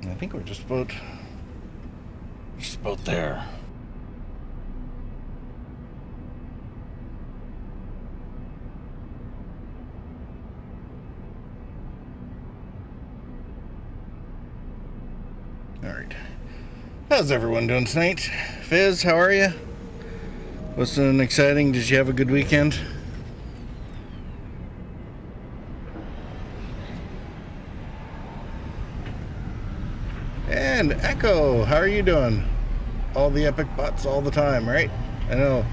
I think we're just about there. All right. How's everyone doing tonight? Fizz, how are you? What's an exciting? Did you have a good weekend? And Echo, how are you doing? All the epic butts all the time, right? I know.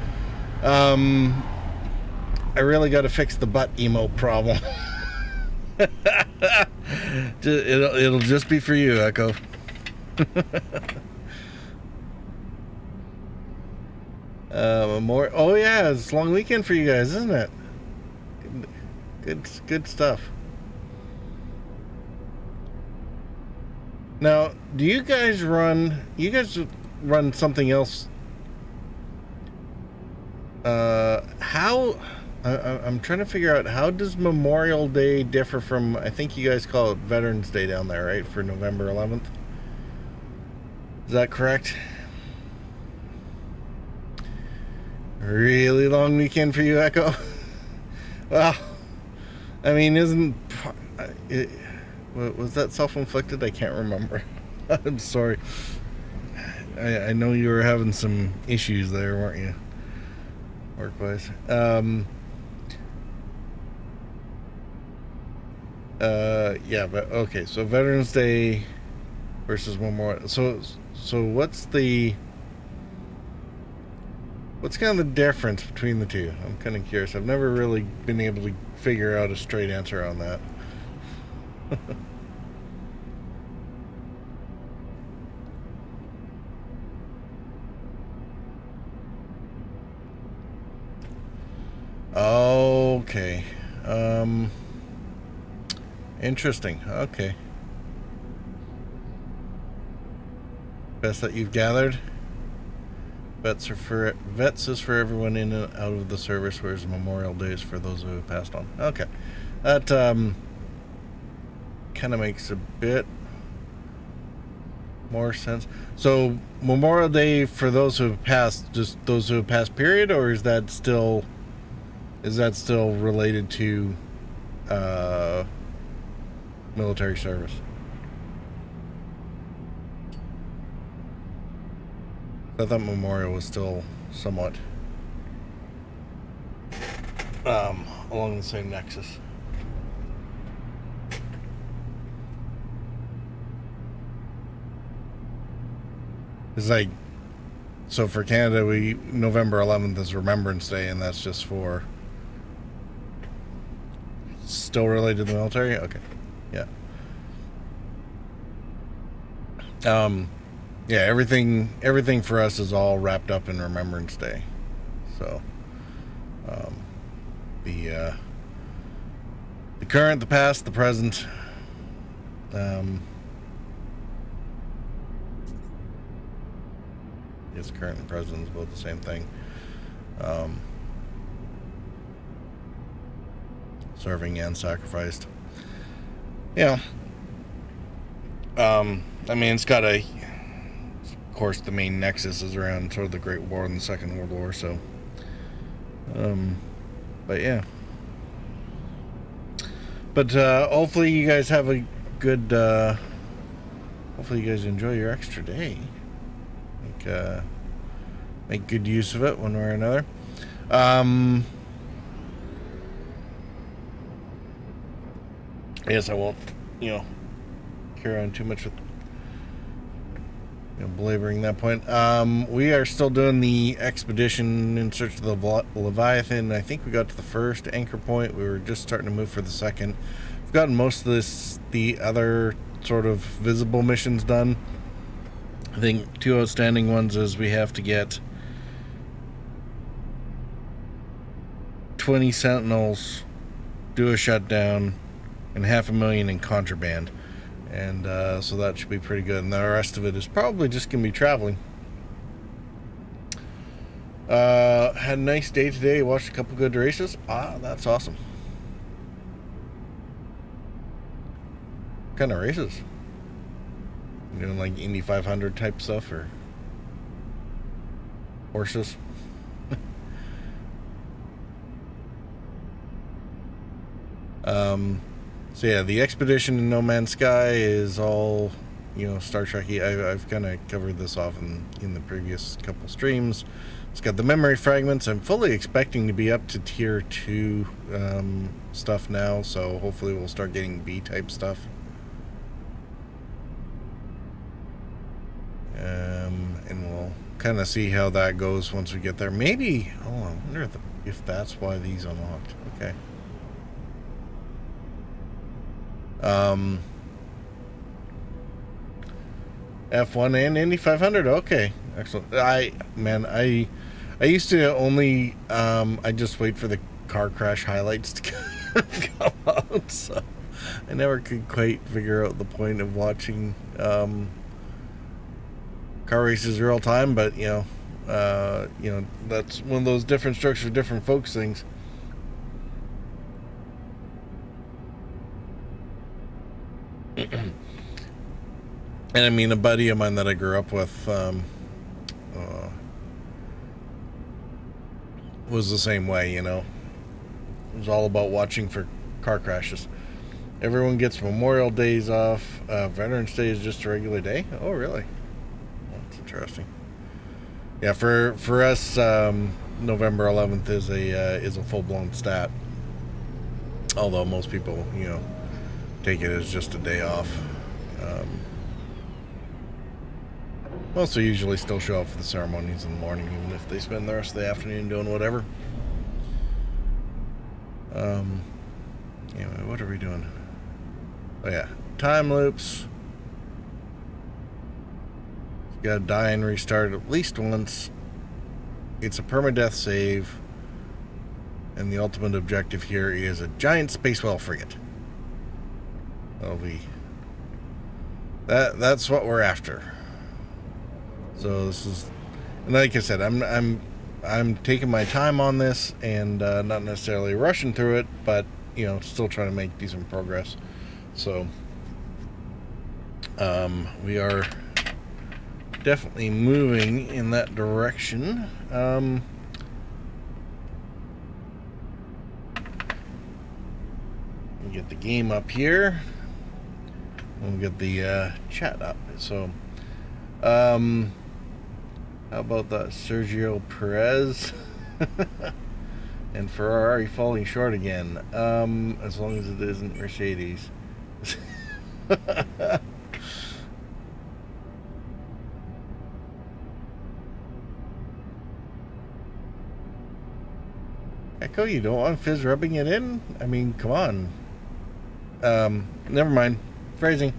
I really got to fix the butt emote problem. It'll just be for you, Echo. Oh yeah, it's a long weekend for you guys, isn't it? Good stuff. Now, do you guys run something else? I'm trying to figure out, how does Memorial Day differ from, I think you guys call it Veterans Day down there, right? For November 11th. Is that correct? Really long weekend for you, Echo? Well, I mean, was that self-inflicted? I can't remember. I'm sorry. I know you were having some issues there, weren't you? Work-wise. Yeah, but okay. So Veterans Day versus Memorial. So what's kind of the difference between the two? I'm kind of curious. I've never really been able to figure out a straight answer on that. Okay. Interesting. Okay. Best that you've gathered? Vets is for everyone in and out of the service, whereas Memorial Day is for those who have passed on. Okay. That kind of makes a bit more sense. So Memorial Day for those who have passed, just those who have passed, period, or is that still related to military service? I thought Memorial was still somewhat along the same nexus. It's like, so for Canada, November 11th is Remembrance Day, and that's just for still related to the military? Okay. Yeah. Yeah, everything for us is all wrapped up in Remembrance Day. So, the current, the past, the present, it's current and present is both the same thing. Serving and sacrificed. Yeah. I mean, it's got of course, the main nexus is around sort of the Great War and the Second World War, so, but yeah. But, hopefully you guys have a good, hopefully you guys enjoy your extra day. Make good use of it one way or another. I guess I won't, carry on too much with belaboring that point. We are still doing the expedition in search of the Leviathan. I think we got to the first anchor point. We were just starting to move for the second. We've gotten most of the other sort of visible missions done. I think 2 outstanding ones is we have to get 20 sentinels, do a shutdown, and 500,000 in contraband. And so that should be pretty good. And the rest of it is probably just going to be traveling. Had a nice day today. Watched a couple good races. That's awesome. What kind of races? You know, like Indy 500 type stuff or horses. So yeah, the expedition in No Man's Sky is all, you know, Star Trek-y. I've kind of covered this off in the previous couple streams. It's got the memory fragments. I'm fully expecting to be up to tier 2 stuff now, so hopefully we'll start getting B-type stuff. And we'll kind of see how that goes once we get there. Maybe, I wonder if that's why these unlocked. Okay. F1 and Indy 500. Okay, excellent. I used to only I just wait for the car crash highlights to come out, so I never could quite figure out the point of watching car races real time. But you know, that's one of those different strokes for different folks things. And I mean, a buddy of mine that I grew up with was the same way, you know. It was all about watching for car crashes. Everyone gets Memorial Days off. Veterans Day is just a regular day. Oh, really? That's interesting. Yeah, for us, November 11th is a full-blown stat. Although most people, you know, take it as just a day off. Most usually still show up for the ceremonies in the morning, even if they spend the rest of the afternoon doing whatever. Anyway, what are we doing? Oh yeah, time loops. You gotta die and restart at least once. It's a permadeath save. And the ultimate objective here is a giant space whale frigate. That'll be... That's what we're after. So this is, and like I said, I'm taking my time on this and not necessarily rushing through it, but you know, still trying to make decent progress. So we are definitely moving in that direction. We get the game up here. We'll get the chat up. So. How about that Sergio Perez and Ferrari falling short again? As long as it isn't Mercedes. Echo, you don't want Fizz rubbing it in? I mean, come on. Never mind. Phrasing.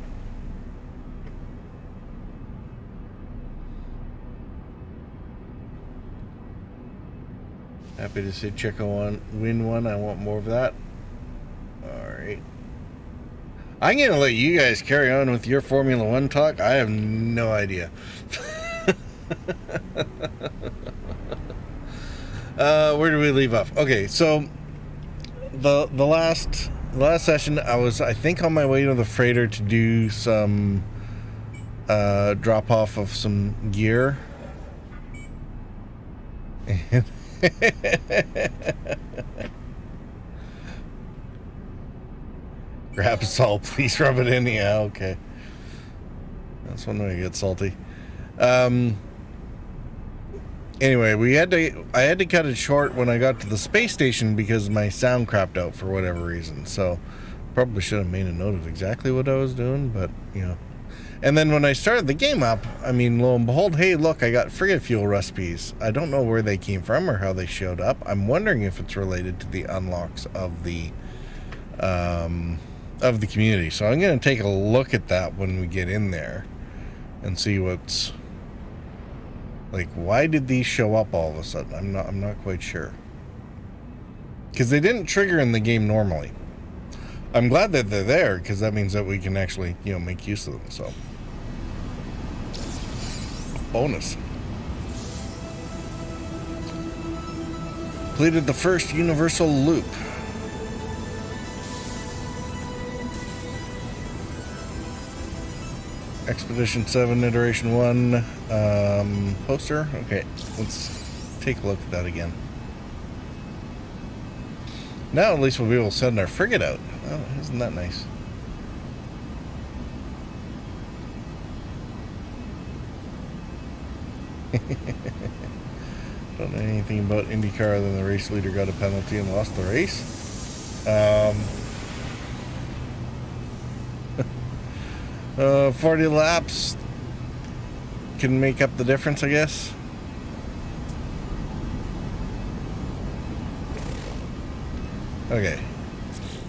Happy to see Checo win one. I want more of that. Alright. I'm going to let you guys carry on with your Formula One talk. I have no idea. Where do we leave off? Okay, so the last session, I think on my way to the freighter to do some drop off of some gear. And grab salt, please rub it in. Yeah, okay. That's one way to get salty. Anyway, I had to cut it short when I got to the space station because my sound crapped out for whatever reason. So probably should have made a note of exactly what I was doing, but you know. And then when I started the game up, I mean, lo and behold, hey, look, I got frigate fuel recipes. I don't know where they came from or how they showed up. I'm wondering if it's related to the unlocks of the community. So I'm going to take a look at that when we get in there and see what's like. Why did these show up all of a sudden? I'm not quite sure, because they didn't trigger in the game normally. I'm glad that they're there, because that means that we can actually, you know, make use of them. So, bonus. Completed the first universal loop. Expedition 7 Iteration 1 poster. Okay, let's take a look at that again. Now at least we'll be able to send our frigate out. Oh, isn't that nice? Don't know anything about IndyCar other than the race leader got a penalty and lost the race. 40 laps can make up the difference, I guess. Okay,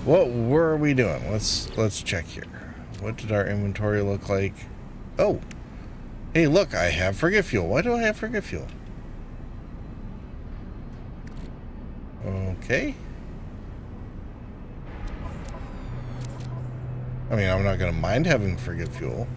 what were we doing? Let's check here. What did our inventory look like? Oh, hey, look, I have frigate fuel. Why do I have frigate fuel? Okay. I mean, I'm not gonna mind having frigate fuel.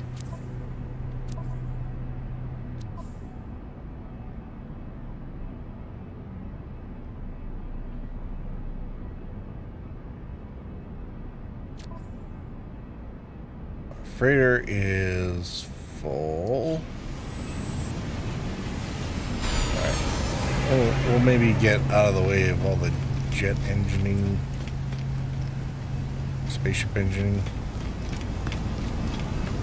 Freighter is full. Alright. We'll maybe get out of the way of all the jet engineering, spaceship engineering.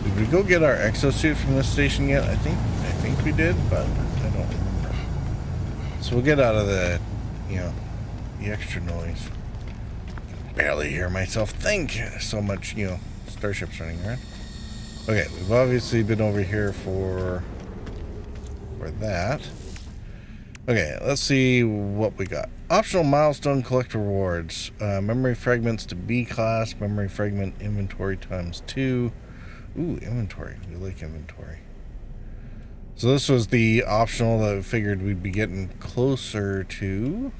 Did we go get our exosuit from this station yet? I think we did, but I don't remember. So we'll get out of the, the extra noise. I can barely hear myself think. So much, starships running around. Okay, we've obviously been over here for that. Okay, let's see what we got. Optional milestone collect rewards. Memory fragments to B class. Memory fragment inventory times 2. Ooh, inventory. We like inventory. So this was the optional that we figured we'd be getting closer to.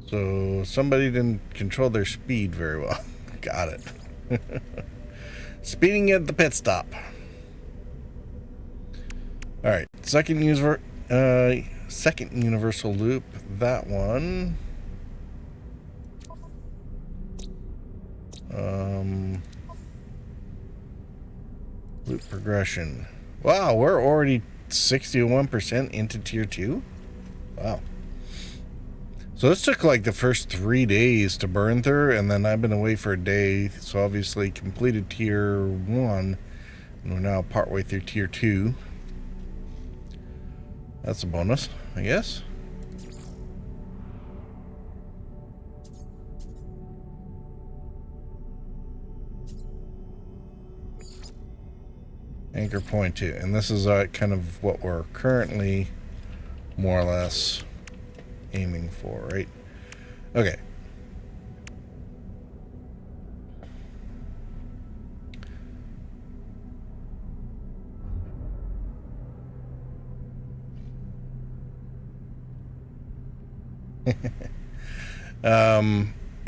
So somebody didn't control their speed very well. Got it. Speeding at the pit stop. Alright, second universal loop. That one. Loop progression. Wow, we're already 61% into tier 2? Wow. So this took like the first 3 days to burn through, and then I've been away for a day, so obviously completed tier 1, and we're now partway through tier 2. That's a bonus, I guess. Anchor point 2, and this is kind of what we're currently more or less aiming for, right? Okay.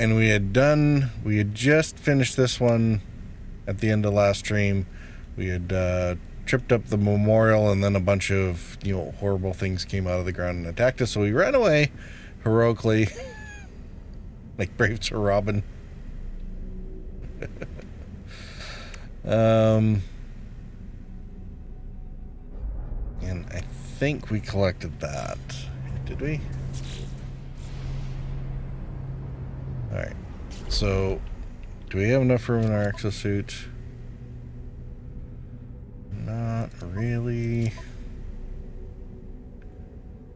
And we had just finished this one at the end of last stream. We had tripped up the memorial, and then a bunch of horrible things came out of the ground and attacked us, so we ran away heroically like brave Sir Robin. And I think we collected that. Did we? Alright, so do we have enough room in our exosuit? Not really.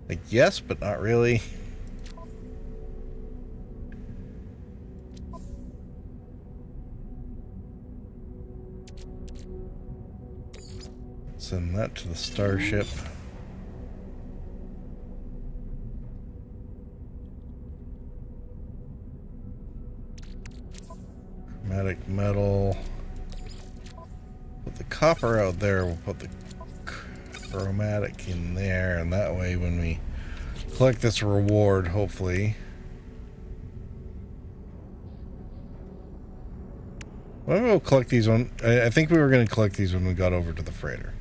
Like, yes, but not really. Send that to the starship. Chromatic metal. Put the copper out there, we'll put the chromatic in there, and that way when we collect this reward, hopefully Maybe we'll collect these one. I think we were going to collect these when we got over to the freighter.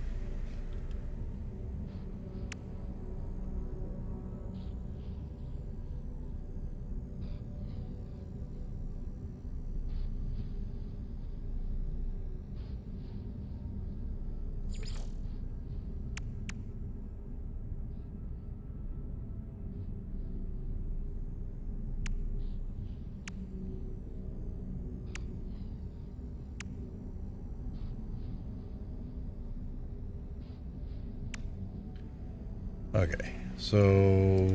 Okay, so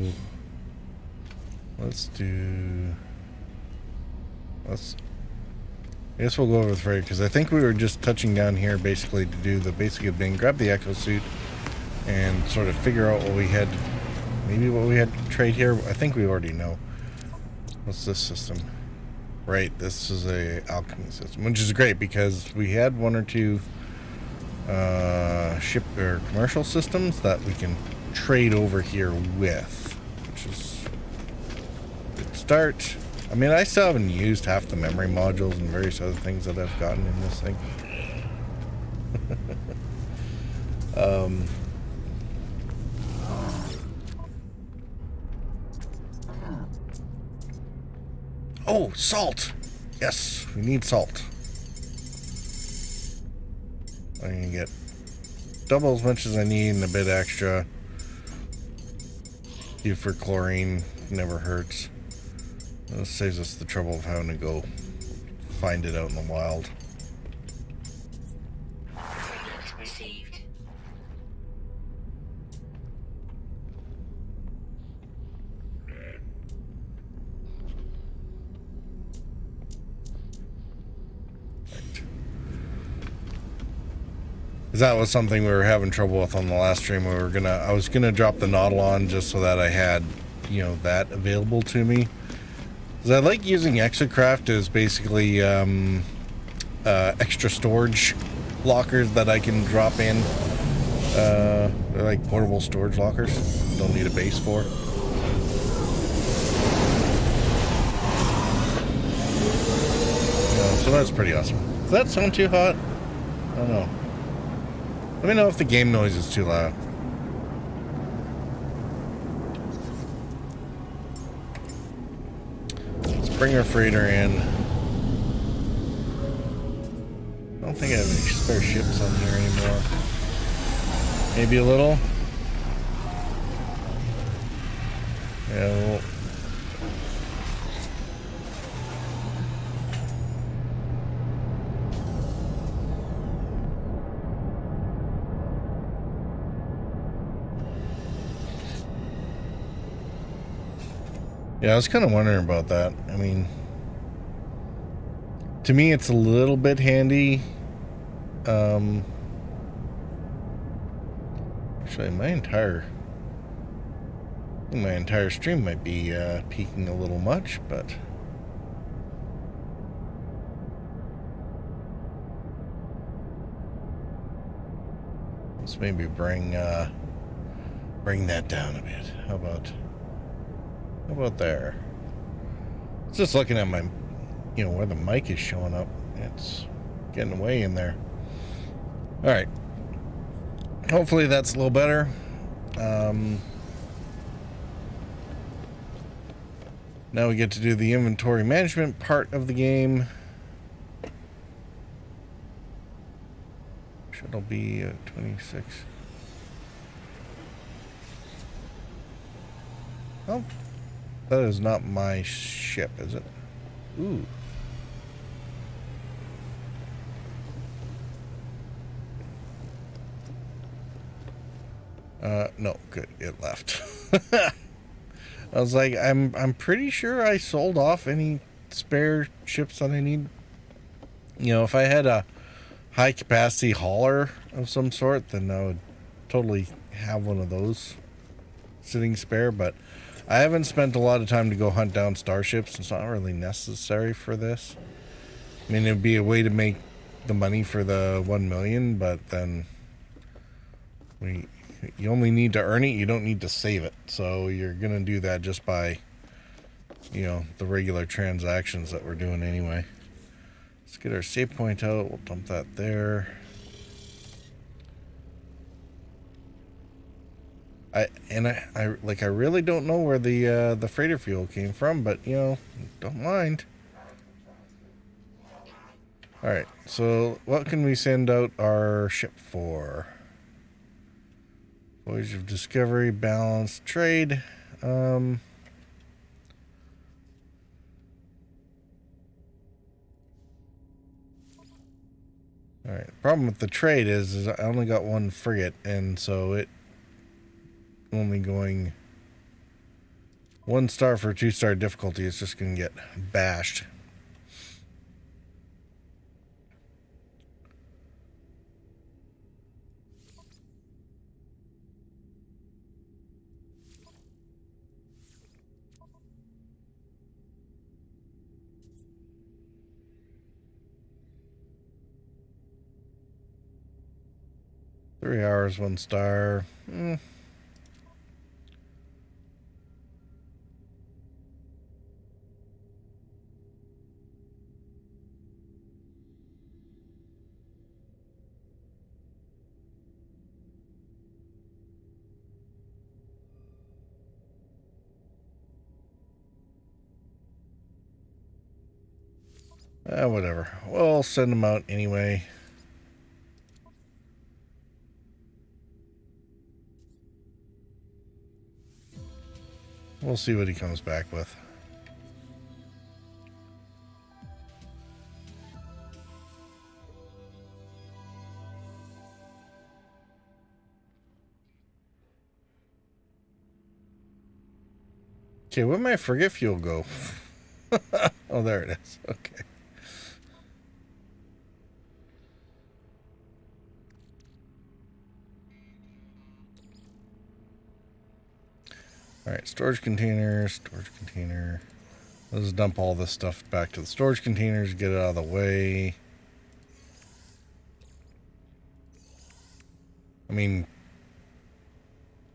let's do. I guess we'll go over the freighter because I think we were just touching down here basically to do the basic thing, grab the exosuit, and sort of figure out what we had. Maybe what we had to trade here. I think we already know. What's this system? Right, this is a alchemy system, which is great because we had one or two ship or commercial systems that we can trade over here with, which is a good start. I mean, I still haven't used half the memory modules and various other things that I've gotten in this thing. Oh, salt! Yes, we need salt. I'm gonna get double as much as I need and a bit extra. Do for chlorine, never hurts. This saves us the trouble of having to go find it out in the wild. Received. That was something we were having trouble with on the last stream. I was gonna drop the Nautilon just so that I had, you know, that available to me. Because I like using Exocraft as basically extra storage lockers that I can drop in. They're like portable storage lockers. Don't need a base for. So that's pretty awesome. Does that sound too hot? I don't know. Let me know if the game noise is too loud. Let's bring our freighter in. I don't think I have any spare ships on here anymore. Maybe a little. Yeah, well. Yeah, I was kind of wondering about that. I mean, to me, it's a little bit handy. Actually, my entire stream might be peaking a little much, but let's maybe bring that down a bit. How about there? It's just looking at my, you know, where the mic is showing up. It's getting way in there. All right. Hopefully that's a little better. Now we get to do the inventory management part of the game. Shuttle be 26. Oh. That is not my ship, is it? Ooh. No, good. It left. I was like, I'm pretty sure I sold off any spare ships that I need. You know, if I had a high capacity hauler of some sort, then I would totally have one of those sitting spare, but I haven't spent a lot of time to go hunt down starships. It's not really necessary for this. I mean, it'd be a way to make the money for the 1 million, but then you only need to earn it. You don't need to save it. So you're going to do that just by, you know, the regular transactions that we're doing anyway. Let's get our save point out. We'll dump that there. I really don't know where the freighter fuel came from, but you know, don't mind. All right, so what can we send out our ship for? Voyage of Discovery, Balance, Trade. All right. The problem with the trade is I only got one frigate, and so it only going 1 star for 2-star difficulty is just going to get bashed. Three hours, 1 star. Whatever. We'll send them out anyway. We'll see what he comes back with. Okay, where'd my frigate fuel go? Oh, there it is. Okay. All right, storage container. Let's dump all this stuff back to the storage containers, get it out of the way. I mean,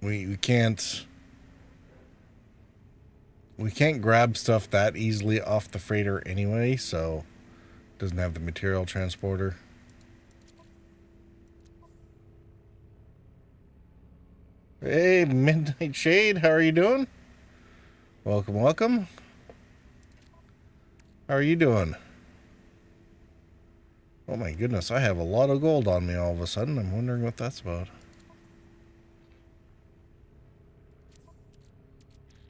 we can't grab stuff that easily off the freighter anyway, so it doesn't have the material transporter. Hey, Midnight Shade, how are you doing? Welcome, welcome. How are you doing? Oh my goodness, I have a lot of gold on me all of a sudden. I'm wondering what that's about.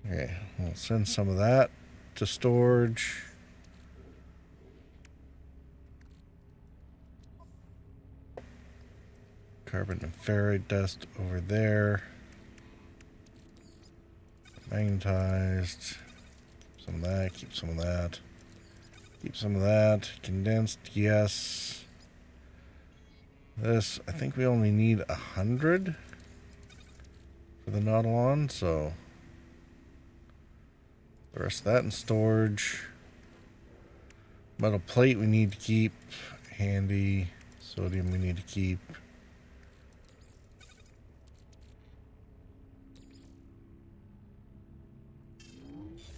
Okay, we'll send some of that to storage. Carbon and ferrite dust over there. Magnetized. Some of that, keep some of that. Keep some of that. Condensed, yes. This, I think we only need 100 for the Nautilon, so the rest of that in storage. Metal plate we need to keep handy. Sodium we need to keep.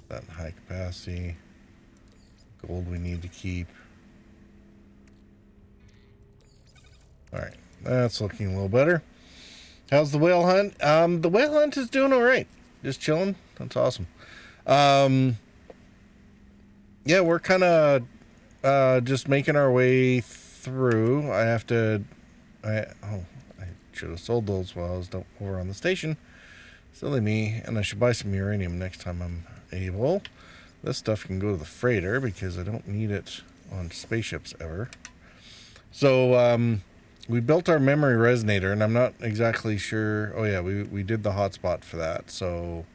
That in high capacity. Gold we need to keep. Alright, that's looking a little better. How's the whale hunt? The whale hunt is doing alright. Just chilling. That's awesome. Yeah, we're kind of just making our way through. I should have sold those while I was over on the station. Silly me. And I should buy some uranium next time I'm able. This stuff can go to the freighter because I don't need it on spaceships ever. So we built our memory resonator, and I'm not exactly sure. Oh yeah, we did the hotspot for that. So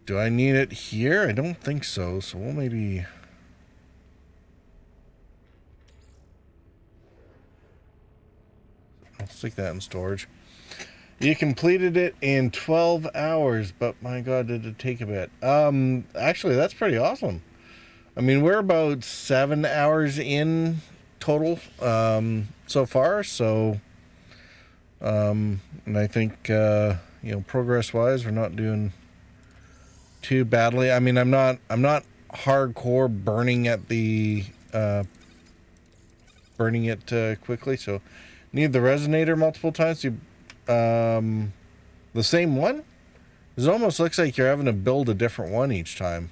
do I need it here? I don't think so. So we'll maybe... I'll stick that in storage. You completed it in 12 hours, but my God, did it take a bit. Actually, that's pretty awesome. I mean, we're about 7 hours in total so far. So, and I think progress-wise, we're not doing too badly. I mean, I'm not hardcore burning at the burning it quickly. So need the resonator multiple times to the same one. It almost looks like you're having to build a different one each time.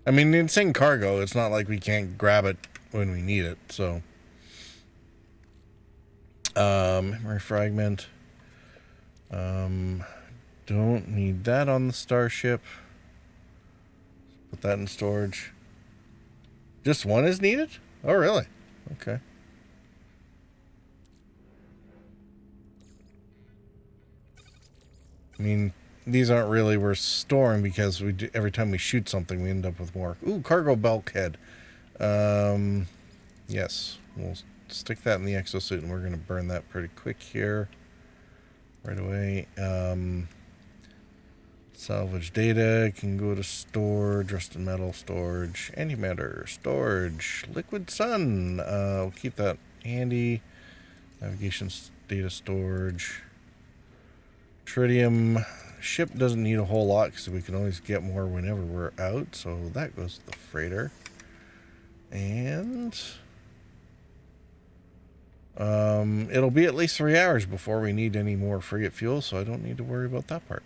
I mean, it's in cargo. It's not like we can't grab it when we need it. So memory fragment. Don't need that on the starship. Put that in storage. Just one is needed? Oh, really? Okay. I mean, these aren't really worth storing because every time we shoot something, we end up with more. Ooh, cargo bulkhead. Yes, we'll stick that in the exosuit, and we're going to burn that pretty quick here. Right away. Salvage data can go to storage, rusted metal storage, antimatter storage, liquid sun. We'll keep that handy. Navigation data storage. Tritium ship doesn't need a whole lot because we can always get more whenever we're out. So that goes to the freighter. And it'll be at least 3 hours before we need any more frigate fuel, so I don't need to worry about that part.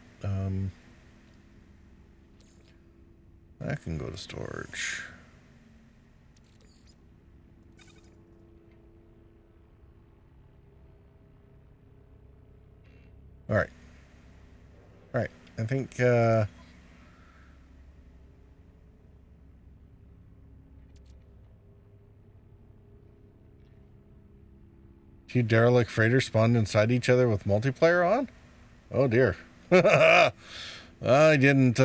That can go to storage. All right. All right. I think two derelict freighters spawned inside each other with multiplayer on? Oh dear. I didn't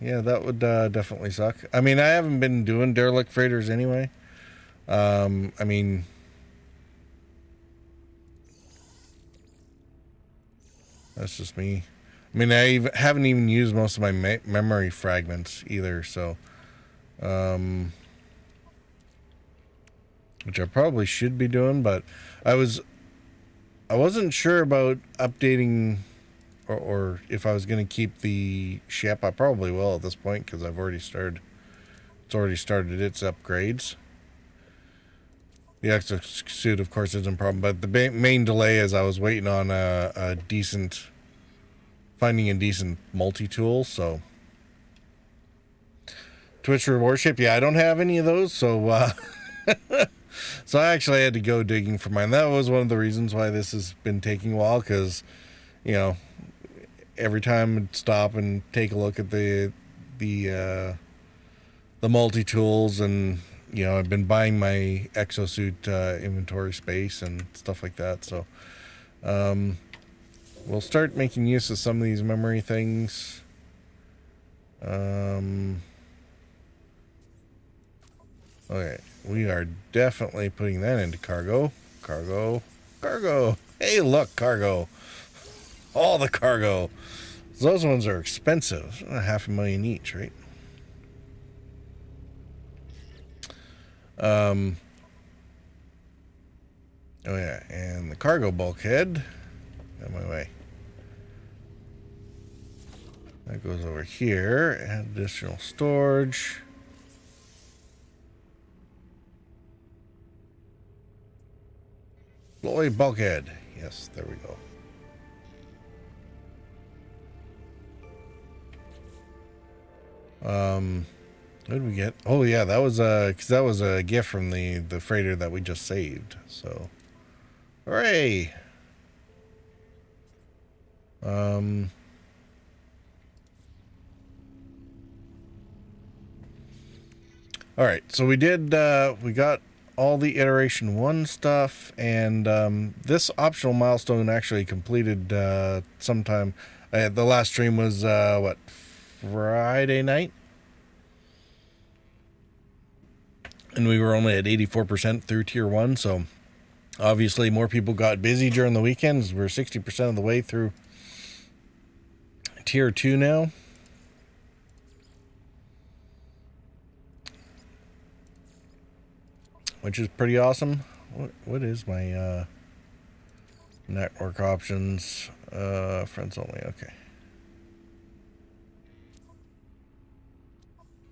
yeah, that would definitely suck. I mean, I haven't been doing derelict freighters anyway. I mean, that's just me. I mean, I haven't even used most of my memory fragments either, so which I probably should be doing, but I wasn't sure about updating or if I was going to keep the ship. I probably will at this point because I've already started. It's already started its upgrades. The exosuit, of course, isn't a problem, but the main delay is I was waiting on finding a decent multi-tool. So Twitch reward ship, yeah, I don't have any of those, so so I actually had to go digging for mine. That was one of the reasons why this has been taking a while, because you know, every time I'd stop and take a look at the multi-tools, and you know, I've been buying my exosuit inventory space and stuff like that. So we'll start making use of some of these memory things. Okay, we are definitely putting that into cargo. Cargo. Hey, look, cargo. All the cargo. Those ones are expensive. $500,000 each, right? Oh yeah, and the cargo bulkhead. Out my way. That goes over here. Add additional storage. Lloyd bulkhead. Yes, there we go. What did we get? Oh yeah, that was because that was a gift from the freighter that we just saved. So, hooray! All right, so we did. We got all the iteration 1 stuff, and this optional milestone actually completed sometime. The last stream was what, Friday night, and we were only at 84% through tier 1. So obviously more people got busy during the weekends. We're 60% of the way through tier 2 now. Which is pretty awesome. What is my network options? Friends only. Okay.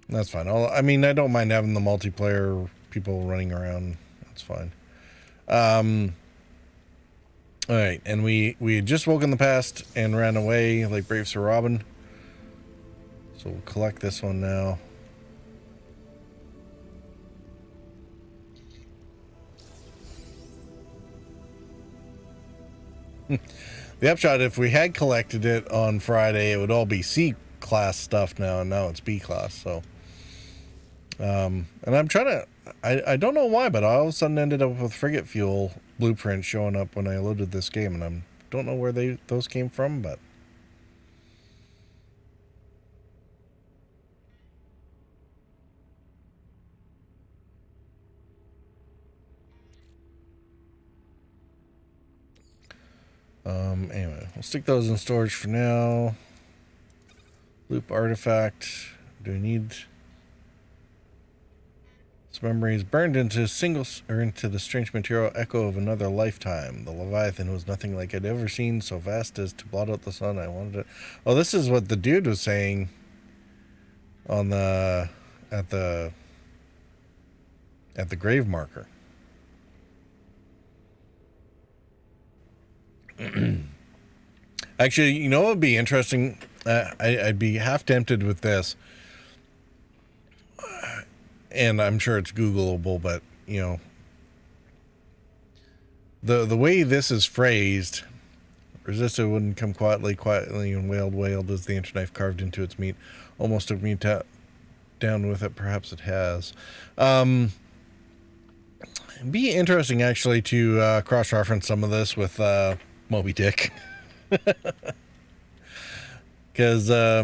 That's fine. I mean, I don't mind having the multiplayer people running around. That's fine. All right, and we had just woken the past and ran away like brave Sir Robin. So we'll collect this one now. The upshot, if we had collected it on Friday, it would all be C class stuff now, and now it's B class. So, and I'm trying to, I don't know why, but I all of a sudden ended up with frigate fuel blueprints showing up when I loaded this game, and I don't know where those came from, but. Anyway, we'll stick those in storage for now. Loop artifact. Do we need this memory is burned into into the strange material echo of another lifetime. The Leviathan was nothing like I'd ever seen, so vast as to blot out the sun. I wanted it. Oh, this is what the dude was saying on the at the grave marker. Actually, you know what would be interesting? I'd be half tempted with this, and I'm sure it's Googleable, but you know, the way this is phrased, resisted wouldn't come quietly, and wailed as the inch knife carved into its meat. Almost took me down with it. Perhaps it has. It'd be interesting actually to cross-reference some of this with Moby Dick. Because I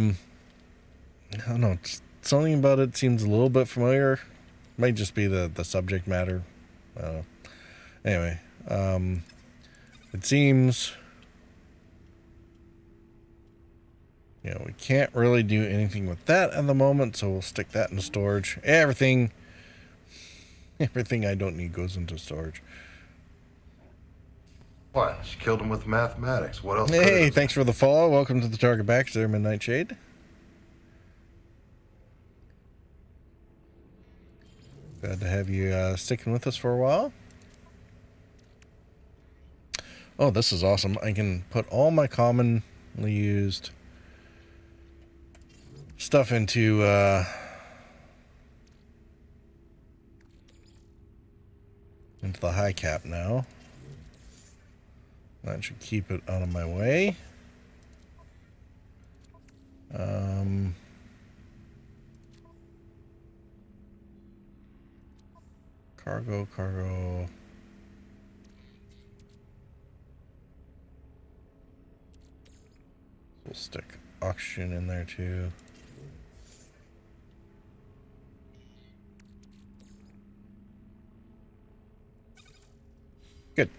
don't know, something about it seems a little bit familiar. Might just be the subject matter. Anyway, it seems, you know, we can't really do anything with that at the moment, so we'll stick that in storage. Everything I don't need goes into storage. What? She killed him with mathematics. What else? Hey, thanks for the follow. Welcome to the Target Back there, Midnight Shade. Glad to have you sticking with us for a while. Oh, this is awesome. I can put all my commonly used stuff into the high cap now. That should keep it out of my way. Cargo. We'll stick oxygen in there too. Good.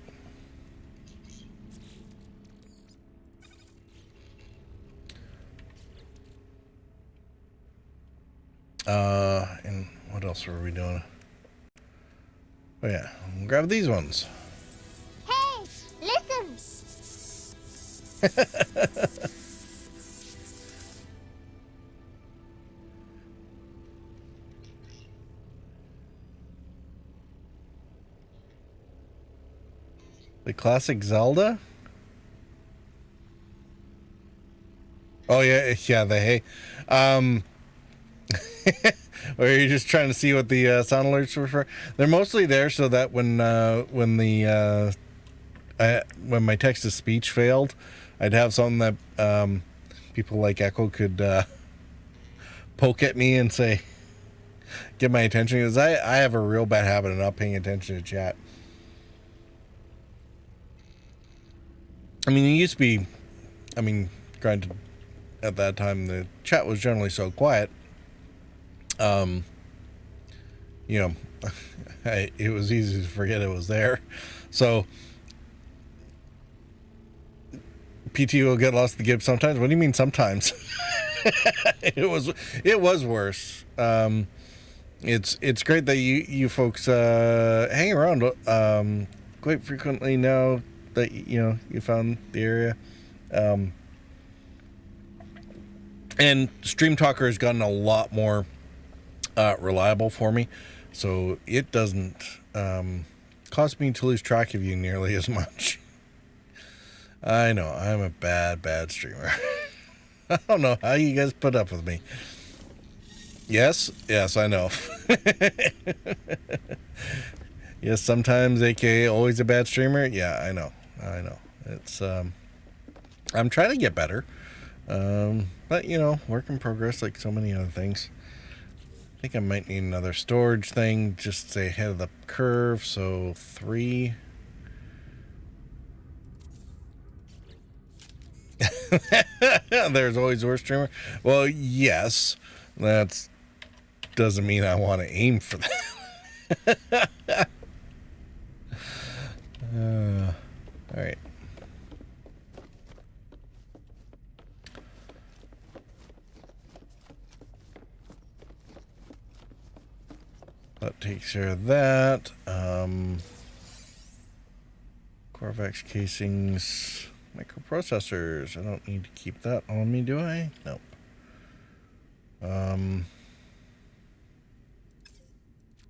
And what else were we doing? Oh yeah, grab these ones. Hey, listen! The classic Zelda? Oh yeah, the hay. Or you're just trying to see what the sound alerts were for. They're mostly there so that when my text to speech failed, I'd have something that people like Echo could poke at me and say, get my attention. Because I have a real bad habit of not paying attention to chat. I mean, it used to be, granted, at that time the chat was generally so quiet. You know, it was easy to forget it was there. So PT will get lost in the gibbs sometimes. What do you mean sometimes? It was worse. It's great that you folks hang around quite frequently now that you found the area. And Stream Talker has gotten a lot more reliable for me, so it doesn't cause me to lose track of you nearly as much. I know, I'm a bad streamer. I don't know how you guys put up with me. Yes, I know. Yes, sometimes AKA always a bad streamer. Yeah, I know. It's I'm trying to get better. But you know, work in progress like so many other things. I think I might need another storage thing just to stay ahead of the curve. So 3. There's always worse streamer. Well, yes, that doesn't mean I want to aim for that. All right. That takes care of that. Corvex casings, microprocessors. I don't need to keep that on me, do I? Nope.